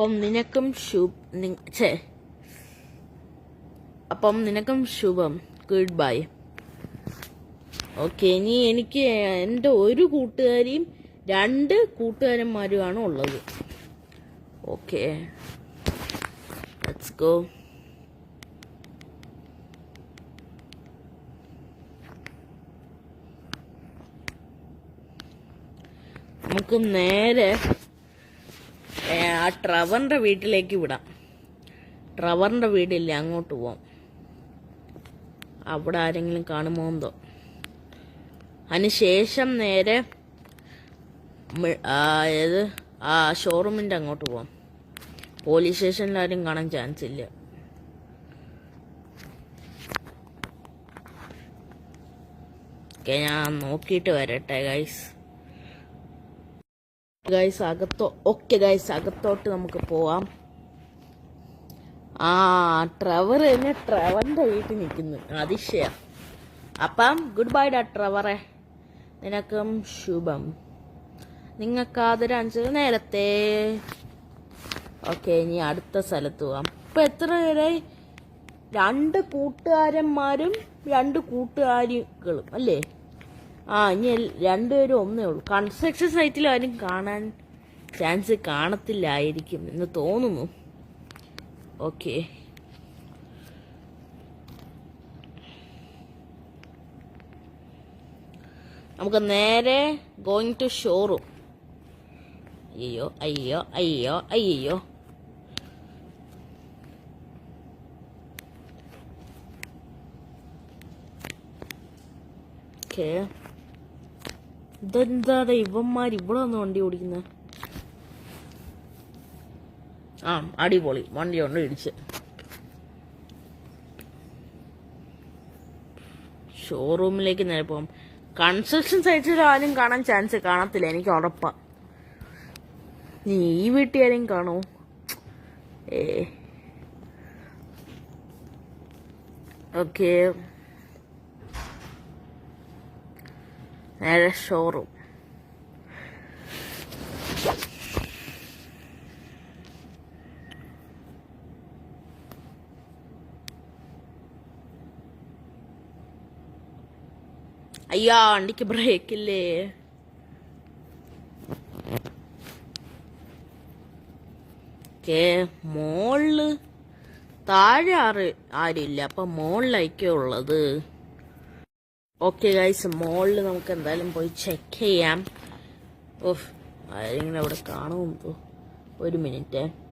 അപ്പം നിനക്കും ശുഭം good bye. Okay, ഇനി എനിക്ക് എൻ്റെ ഒരു കൂട്ടുകാരിയും 2 കൂട്ടുകാരന്മാരുമാണ് ഉള്ളത്. Okay, let's go. നമുക്ക് നേരെ ആ ട്രവറിന്റെ വീട്ടിലേക്ക് വിടാം. ട്രവറിന്റെ വീടില്ലേ, അങ്ങോട്ട് പോവാം. അവിടെ ആരെങ്കിലും കാണുമോ എന്തോ. അതിനുശേഷം നേരെ ആ ഷോറൂമിന്റെ അങ്ങോട്ട് പോവാം. പോലീസ് സ്റ്റേഷനിൽ ആരും കാണാൻ ചാൻസ് ഇല്ല. ഓക്കെ, ഞാൻ നോക്കിയിട്ട് വരട്ടെ ഗൈസ്. അകത്തോട്ട് നമുക്ക് പോവാം. ട്രവറിന്റെ വീട്ടിൽ നിൽക്കുന്നു, അതിശയ. അപ്പം ഗുഡ് ബൈ ഡാ ട്രവറെ, നിനക്കും ശുഭം. നിങ്ങൾക്ക് ആദരാഞ്ജലി നേരത്തെ. ഓക്കെ, ഇനി അടുത്ത സ്ഥലത്ത് പോവാം. ഇപ്പൊ എത്ര പേരായി? 2 കൂട്ടുകാരന്മാരും 2 കൂട്ടുകാരികളും അല്ലേ? ഇനി 2 പേരും ഒന്നേ ഉള്ളൂ. കൺസ്ട്രക്ഷൻ സൈറ്റിൽ ആരും കാണാൻ ചാൻസ് കാണത്തില്ലായിരിക്കും എന്ന് തോന്നുന്നു. ഓക്കെ, നമുക്ക് നേരെ ഗോയിങ് ടു ഷോറൂം. അയ്യോ. ഓക്കെ, ഇതെന്താ ഇവന്മാർ ഇവിടെ വന്ന് വണ്ടി ഓടിക്കുന്നത്? അടിപൊളി, വണ്ടി കൊണ്ട് ഇടിച്ച്. ഷോറൂമിലേക്ക് നേരെ പോകാം. കൺസ്ട്രക്ഷൻ സൈറ്റിൽ ആരും കാണാൻ ചാൻസ് കാണത്തില്ല, എനിക്ക് ഉറപ്പാ. നീ ഈ വീട്ടിൽ ആരെയും കാണോ? ഓക്കെ, നേരെ ഷോറൂം. അയ്യാ, വണ്ടിക്ക് ബ്രേക്കില്ലേ? മോളില് താഴെ ആരില്ല, അപ്പൊ മോളിലായിരിക്കും ഉള്ളത്. ഓക്കെ ഗൈസ്, മോളിൽ നമുക്ക് എന്തായാലും പോയി ചെക്ക് ചെയ്യാം. ആരെങ്കിലും അവിടെ കാണുമോ? 1 മിനിറ്റ്.